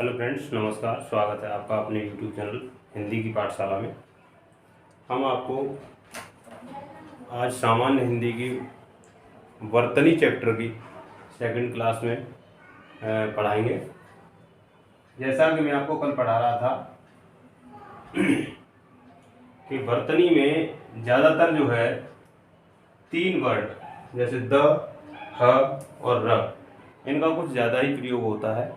Hello friends, नमस्कार। स्वागत है आपका अपने यूट्यूब चैनल हिंदी की पाठशाला में। हम आपको आज सामान्य हिंदी की वर्तनी चैप्टर की सेकंड क्लास में पढ़ाएंगे। जैसा कि मैं आपको कल पढ़ा रहा था कि वर्तनी में ज़्यादातर जो है तीन वर्ड जैसे द, ह और र, इनका कुछ ज़्यादा ही प्रयोग होता है।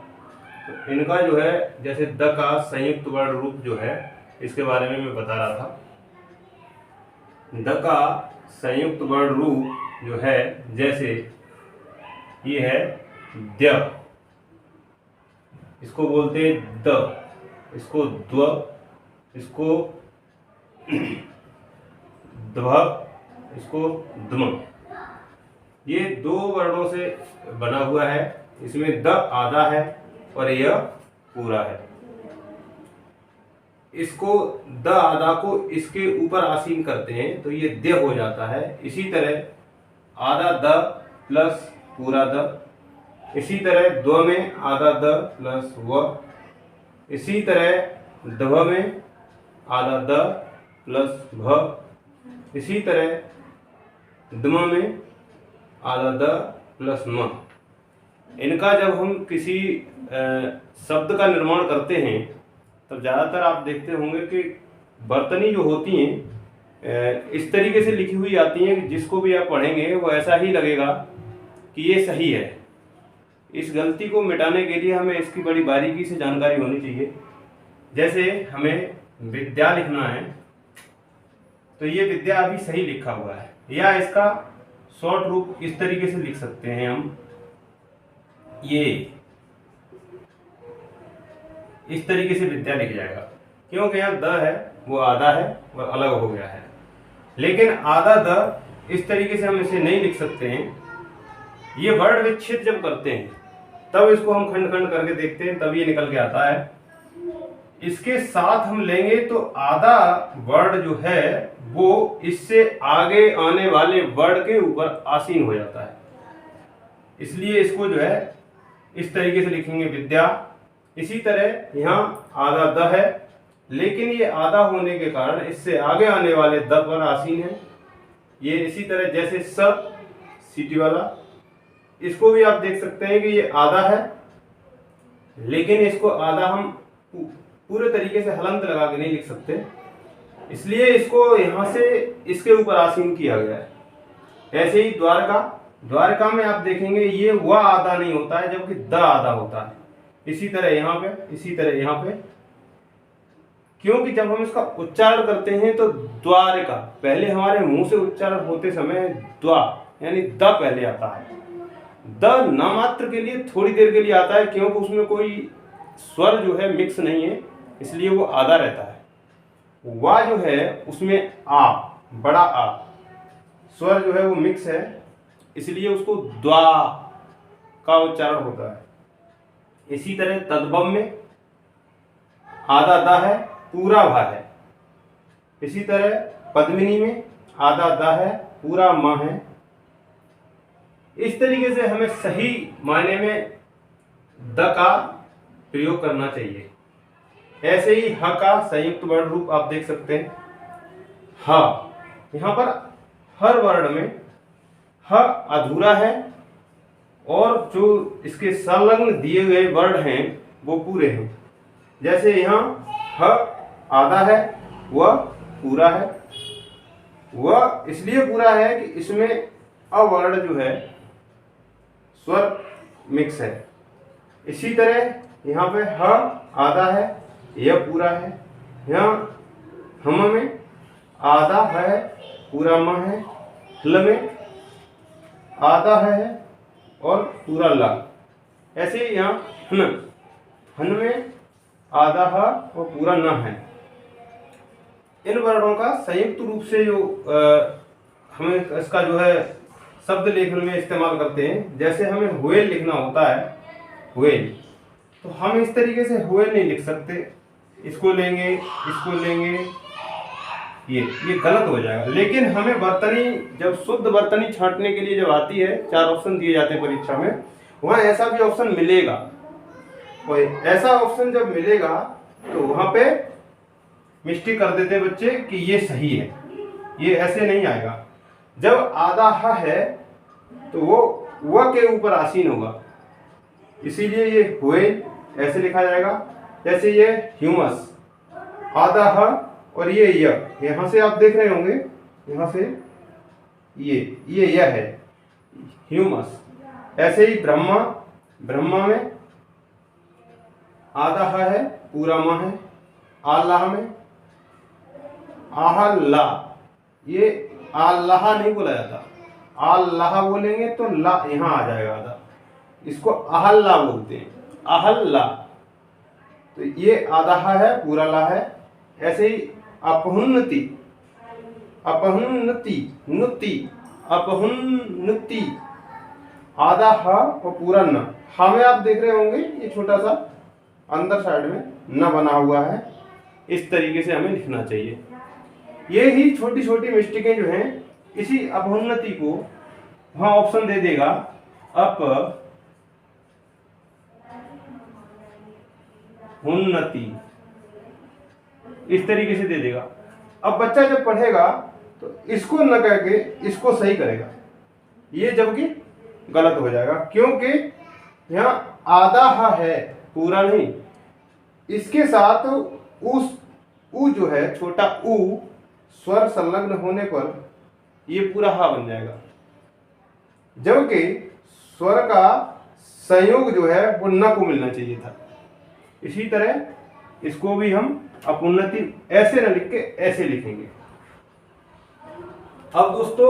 तो इनका जो है जैसे द का संयुक्त वर्ण रूप जो है इसके बारे में मैं बता रहा था। द का संयुक्त वर्ण रूप जो है जैसे ये है द्य, इसको बोलते हैं द, इसको द्व, इसको द्व, इसको द्म। ये दो वर्णों से बना हुआ है। इसमें द आधा है और यह पूरा है। इसको द आधा को इसके ऊपर आसीन करते हैं तो ये द्य हो जाता है। इसी तरह आधा द प्लस पूरा द, इसी तरह द्व में आधा द प्लस व, इसी तरह द्व में आधा द प्लस भ, इसी तरह द्म में आधा द प्लस म। इनका जब हम किसी शब्द का निर्माण करते हैं तब ज़्यादातर आप देखते होंगे कि वर्तनी जो होती हैं इस तरीके से लिखी हुई आती हैं कि जिसको भी आप पढ़ेंगे वो ऐसा ही लगेगा कि ये सही है। इस गलती को मिटाने के लिए हमें इसकी बड़ी बारीकी से जानकारी होनी चाहिए। जैसे हमें विद्या लिखना है तो ये विद्या अभी सही लिखा हुआ है, या इसका शॉर्ट रूप इस तरीके से लिख सकते हैं हम, ये इस तरीके से विद्या लिख जाएगा, क्योंकि यहाँ द है वो आधा है और अलग हो गया है। लेकिन आधा द इस तरीके से हम इसे नहीं लिख सकते हैं। ये वर्ण विच्छेद जब करते हैं तब इसको हम खंड खंड करके देखते हैं, तब ये निकल के आता है। इसके साथ हम लेंगे तो आधा वर्ण जो है वो इससे आगे आने वाले वर्ण के ऊपर आसीन हो जाता है। इसलिए इसको जो है इस तरीके से लिखेंगे विद्या। इसी तरह यहाँ आधा द है, लेकिन ये आधा होने के कारण इससे आगे आने वाले द पर आसीन है। ये इसी तरह जैसे स, सीटी वाला, इसको भी आप देख सकते हैं कि ये आधा है, लेकिन इसको आधा हम पूरे तरीके से हलंत लगा के नहीं लिख सकते, इसलिए इसको यहाँ से इसके ऊपर आसीन किया गया है। ऐसे ही द्वारका में आप देखेंगे ये वह आधा नहीं होता है जबकि द आधा होता है। इसी तरह यहाँ पे, इसी तरह यहाँ पे, क्योंकि जब हम इसका उच्चारण करते हैं तो द्वारका पहले हमारे मुंह से उच्चारण होते समय द्वा यानी द पहले आता है। द नामात्र के लिए थोड़ी देर के लिए आता है, क्योंकि उसमें कोई स्वर जो है मिक्स नहीं है, इसलिए वो आधा रहता है। वा जो है उसमें आ, बड़ा आ स्वर जो है वो मिक्स है, इसलिए उसको द्वा का उच्चारण होता है। इसी तरह तद्भव में आधा द है, पूरा भा है। इसी तरह पद्मिनी में आधा द है, पूरा म है। इस तरीके से हमें सही मायने में द का प्रयोग करना चाहिए। ऐसे ही ह का संयुक्त वर्ण रूप आप देख सकते हैं ह। यहाँ पर हर वर्ण में ह अधूरा है और जो इसके संलग्न दिए गए वर्ण हैं वो पूरे हैं। जैसे यहाँ ह आधा है, वह पूरा है। वह इसलिए पूरा है कि इसमें अवर्ण जो है स्वर मिक्स है। इसी तरह यहाँ पे ह आधा है, यह पूरा है। यहाँ हम में आधा है, पूरा म है। ल में आधा है और पूरा ला। ऐसे ही यहाँ हन में आधा ह और पूरा न है। इन वर्णों का संयुक्त रूप से जो हमें इसका जो है शब्द लेखन में इस्तेमाल करते हैं, जैसे हमें हुएल लिखना होता है, हुएल, तो हम इस तरीके से हुएल नहीं लिख सकते। इसको लेंगे, इसको लेंगे, ये गलत हो जाएगा। लेकिन हमें वर्तनी जब शुद्ध वर्तनी छांटने के लिए जब आती है, 4 ऑप्शन दिए जाते हैं परीक्षा में, वहाँ ऐसा भी ऑप्शन मिलेगा और ऐसा ऑप्शन जब मिलेगा तो वहां पे मिस्टेक कर देते हैं बच्चे कि ये सही है, ये ऐसे नहीं आएगा। जब आधा ह है तो वो व के ऊपर आसीन होगा, इसीलिए ये हुए ऐसे लिखा जाएगा। जैसे ये ह्यूमस, आधा ह और ये यहाँ से आप देख रहे होंगे, यहाँ से ये यह है ह्यूमस। ऐसे ही ब्रह्मा, ब्रह्मा में आधा ह है, पूरा म है। आल्लाह में आहल्ला, ये आल्लाह नहीं बोला जाता, आल्लाह बोलेंगे तो ला यहाँ आ जाएगा आधा, इसको आहल्ला बोलते हैं, आहल्ला। तो ये आधा है, पूरा ला है। ऐसे ही अपहुन्नति, अपहुन्नति, नुति, अपहुन्नति, आधा ह और पूरा न। हा में आप देख रहे होंगे ये छोटा सा अंदर साइड में न बना हुआ है, इस तरीके से हमें लिखना चाहिए। ये ही छोटी छोटी मिस्टेकें जो हैं, इसी अपहुन्नति को वहां ऑप्शन दे देगा अपहुन्नति, इस तरीके से दे देगा। अब बच्चा जब पढ़ेगा तो इसको न कह के इसको सही करेगा, ये जबकि गलत हो जाएगा, क्योंकि यहाँ आधा ह है, पूरा नहीं। इसके साथ उस उ जो है, छोटा उ स्वर संलग्न होने पर ये पूरा हा बन जाएगा, जबकि स्वर का संयोग जो है वो न को मिलना चाहिए था। इसी तरह इसको भी हम अपउन्नति ऐसे न लिख के ऐसे लिखेंगे। अब दोस्तों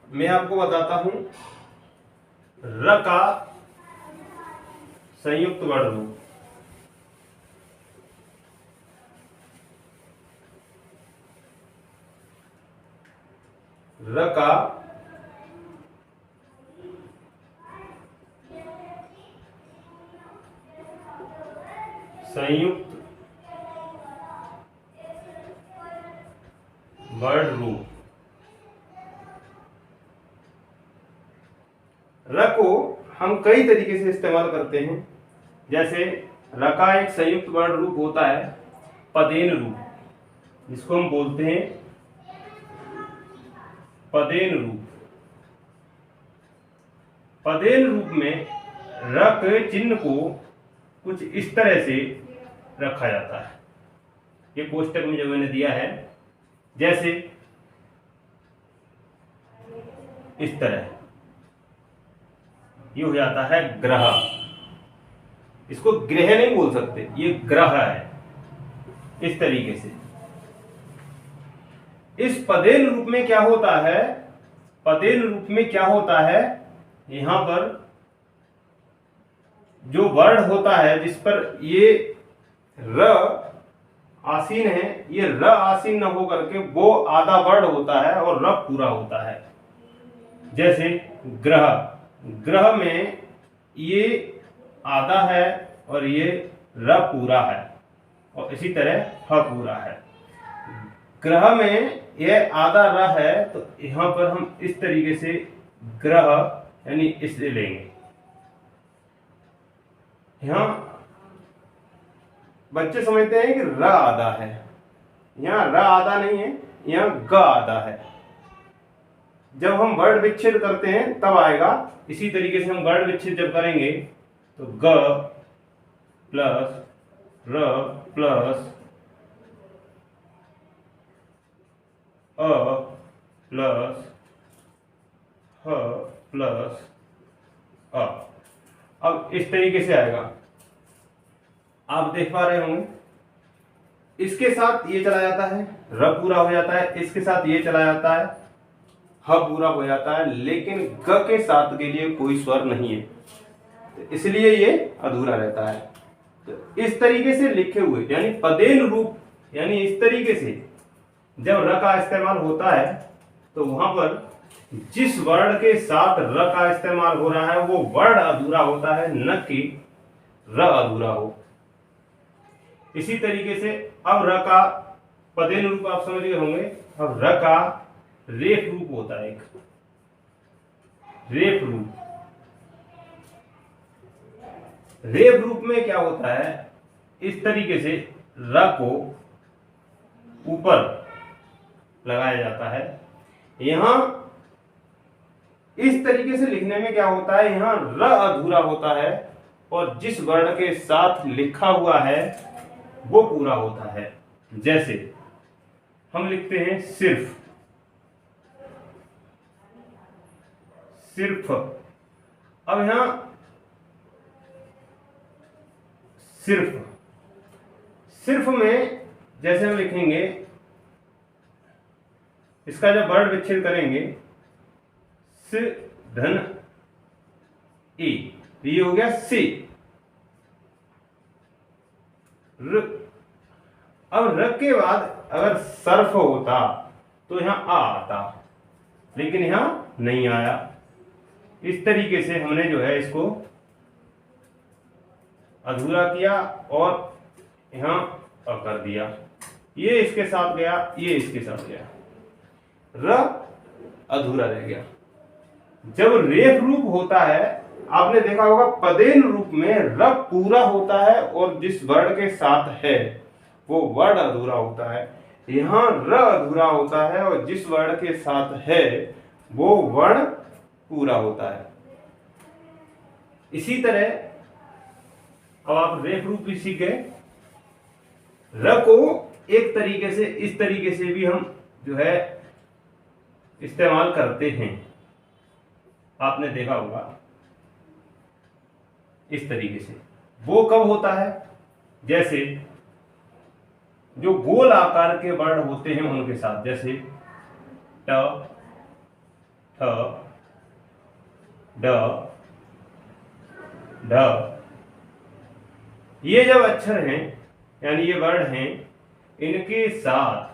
मैं आपको बताता हूं र का संयुक्त वर्ण रूप। र का संयुक्त वर्ण रूप। र को हम कई तरीके से इस्तेमाल करते हैं। जैसे र का एक संयुक्त वर्ण रूप होता है पदेन रूप, जिसको हम बोलते हैं पदेन रूप। पदेन रूप में र के चिन्ह को कुछ इस तरह से रखा जाता है, ये कोष्टक में जो मैंने दिया है, जैसे इस तरह ये हो जाता है ग्रह। इसको ग्रह नहीं बोल सकते, ये ग्रह है, इस तरीके से। इस पदेन रूप में क्या होता है, पदेन रूप में क्या होता है, यहां पर जो वर्ण होता है जिस पर ये र आसीन है, ये र आसीन न होकर के वो आधा वर्ण होता है और र पूरा होता है। जैसे ग्रह, ग्रह में ये आधा है और ये र पूरा है, और इसी तरह ह पूरा है। ग्रह में ये आधा र है तो यहां पर हम इस तरीके से ग्रह यानी इसे लेंगे। यहां बच्चे समझते हैं कि र आधा है, यहाँ र आधा नहीं है, यहाँ ग आधा है। जब हम वर्ण विच्छेद करते हैं तब आएगा। इसी तरीके से हम वर्ण विच्छेद जब करेंगे तो ग प्लस र प्लस अ प्लस ह प्लस अ, अब इस तरीके से आएगा। आप देख पा रहे होंगे, इसके साथ ये चला जाता है, र पूरा हो जाता है, इसके साथ ये चला जाता है, ह पूरा हो जाता है, लेकिन ग के साथ के लिए कोई स्वर नहीं है, तो इसलिए ये अधूरा रहता है। तो इस तरीके से लिखे हुए यानी पदेन रूप, यानी इस तरीके से जब र का इस्तेमाल होता है तो वहां पर जिस वर्ण के साथ र का इस्तेमाल हो रहा है वो वर्ण अधूरा होता है, न कि र अधूरा हो। इसी तरीके से अब र का पदेन रूप आप समझ गए होंगे। अब र का रेफ रूप होता है, एक रेफ रूप। रेफ रूप में क्या होता है, इस तरीके से र को ऊपर लगाया जाता है। यहां इस तरीके से लिखने में क्या होता है, यहां र अधूरा होता है और जिस वर्ण के साथ लिखा हुआ है वो पूरा होता है। जैसे हम लिखते हैं सिर्फ, सिर्फ। अब यहां सिर्फ, सिर्फ में जैसे हम लिखेंगे, इसका जब वर्ण विच्छेद करेंगे स धन ई, ये हो गया सी र। अब र के बाद अगर सर्फ होता तो यहां आ आता, लेकिन यहां नहीं आया। इस तरीके से हमने जो है इसको अधूरा किया और यहां अ कर दिया। ये इसके साथ गया, ये इसके साथ गया, र अधूरा रह गया। जब रेफ रूप होता है, आपने देखा होगा पदेन रूप में र पूरा होता है और जिस वर्ण के साथ है वो वर्ण अधूरा होता है। यहां र अधूरा होता है और जिस वर्ण के साथ है वो वर्ण पूरा होता है। इसी तरह अब आप रेफ रूप भी सीख गए। र को एक तरीके से, इस तरीके से भी हम जो है इस्तेमाल करते हैं, आपने देखा होगा इस तरीके से। वो कब होता है, जैसे जो गोल आकार के वर्ण होते हैं उनके साथ, जैसे ट, ठ, ड, ढ। ये जब अक्षर हैं यानी ये वर्ण हैं, इनके साथ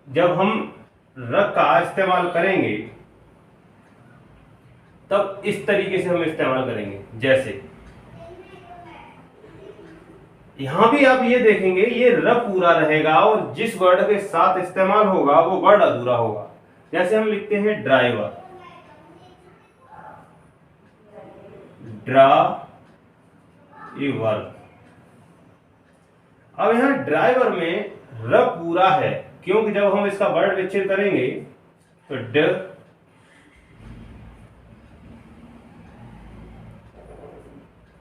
जब हम र का इस्तेमाल करेंगे तब इस तरीके से हम इस्तेमाल करेंगे। जैसे यहां भी आप ये देखेंगे ये र पूरा रहेगा और जिस वर्ण के साथ इस्तेमाल होगा वो वर्ण अधूरा होगा। जैसे हम लिखते हैं ड्राइवर, ड्राइवर। अब यहां ड्राइवर में र पूरा है क्योंकि जब हम इसका वर्ण विच्छेद करेंगे तो ड,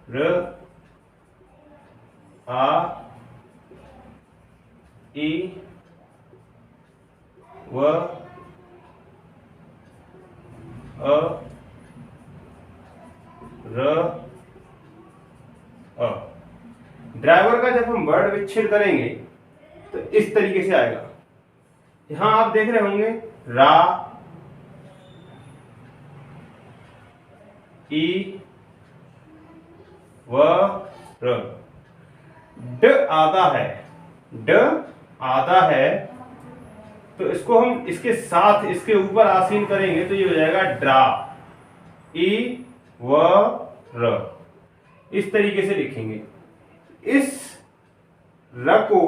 र, आ, ई, व, अ, र, अ। ड्राइवर का जब हम वर्ण विच्छेद करेंगे तो इस तरीके से आएगा। यहां आप देख रहे होंगे रा, ई, व, र। ड आधा है, ड आधा है तो इसको हम इसके साथ इसके ऊपर आसीन करेंगे तो ये हो जाएगा ड्रा, ई, व, र। इस तरीके से लिखेंगे। इस र को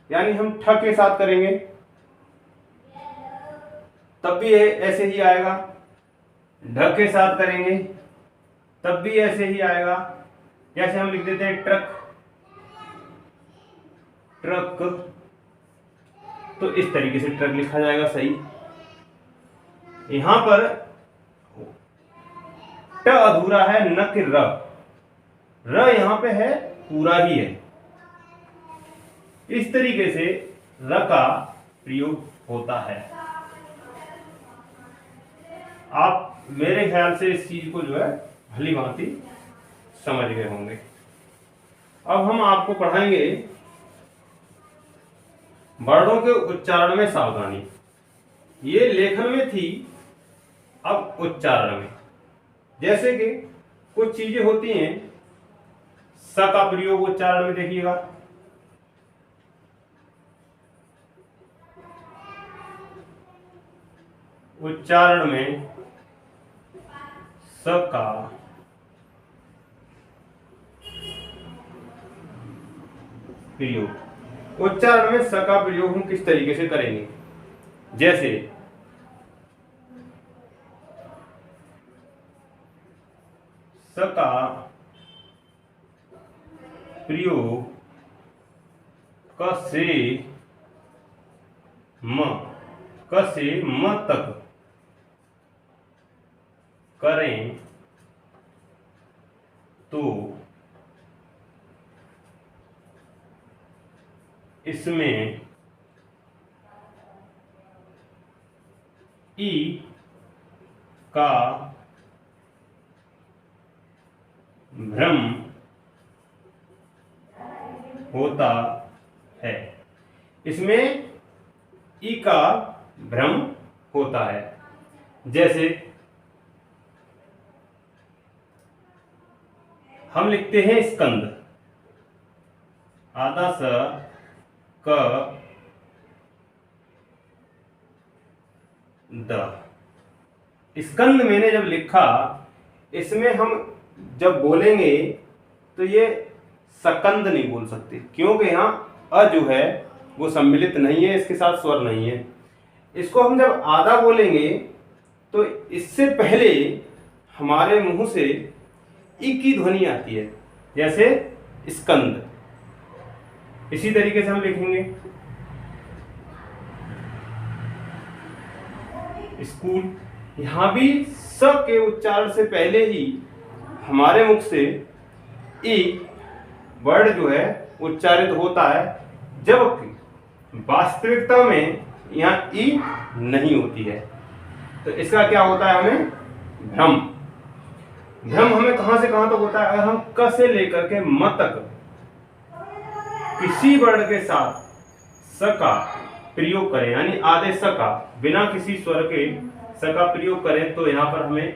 यानी हम ठ के साथ करेंगे तब भी ऐसे ही आएगा, ढ के साथ करेंगे तब भी ऐसे ही आएगा। जैसे हम लिख देते हैं ट्रक, ट्रक, तो इस तरीके से ट्रक लिखा जाएगा सही। यहां पर ट अधूरा है, न कि र। र यहां पे है, पूरा ही है। इस तरीके से र का प्रयोग होता है। आप मेरे ख्याल से इस चीज को जो है भली भांति समझ गए होंगे। अब हम आपको पढ़ाएंगे वर्णों के उच्चारण में सावधानी। ये लेखन में थी, अब उच्चारण में। जैसे कि कुछ चीजें होती हैं, स का प्रयोग उच्चारण में देखिएगा, उच्चारण में स का प्रयोग, उच्चारण में स का प्रयोग हम किस तरीके से करेंगे। जैसे स का प्रयोग क से म तक करें तो इसमें ई का भ्रम होता है। इसमें ई का भ्रम होता है। जैसे हम लिखते हैं स्कंद, आधा स क द। स्कंद मैंने जब लिखा, इसमें हम जब बोलेंगे तो ये सकंद नहीं बोल सकते, क्योंकि यहाँ अ जो है वो सम्मिलित नहीं है, इसके साथ स्वर नहीं है। इसको हम जब आधा बोलेंगे तो इससे पहले हमारे मुंह से ई की ध्वनि आती है, जैसे स्कंद। इसी तरीके से हम लिखेंगे स्कूल। यहां भी स के उच्चारण से पहले ही हमारे मुख से ई वर्ड जो है उच्चारित होता है, जबकि वास्तविकता में यहाँ ई नहीं होती है। तो इसका क्या होता है, हमें भ्रम। भ्रम हमें कहां से कहां तक होता है, अगर हम क से लेकर के म तक किसी वर्ण के साथ स का प्रयोग करें, यानी आधे स का बिना किसी स्वर के स का प्रयोग करें, तो यहाँ पर हमें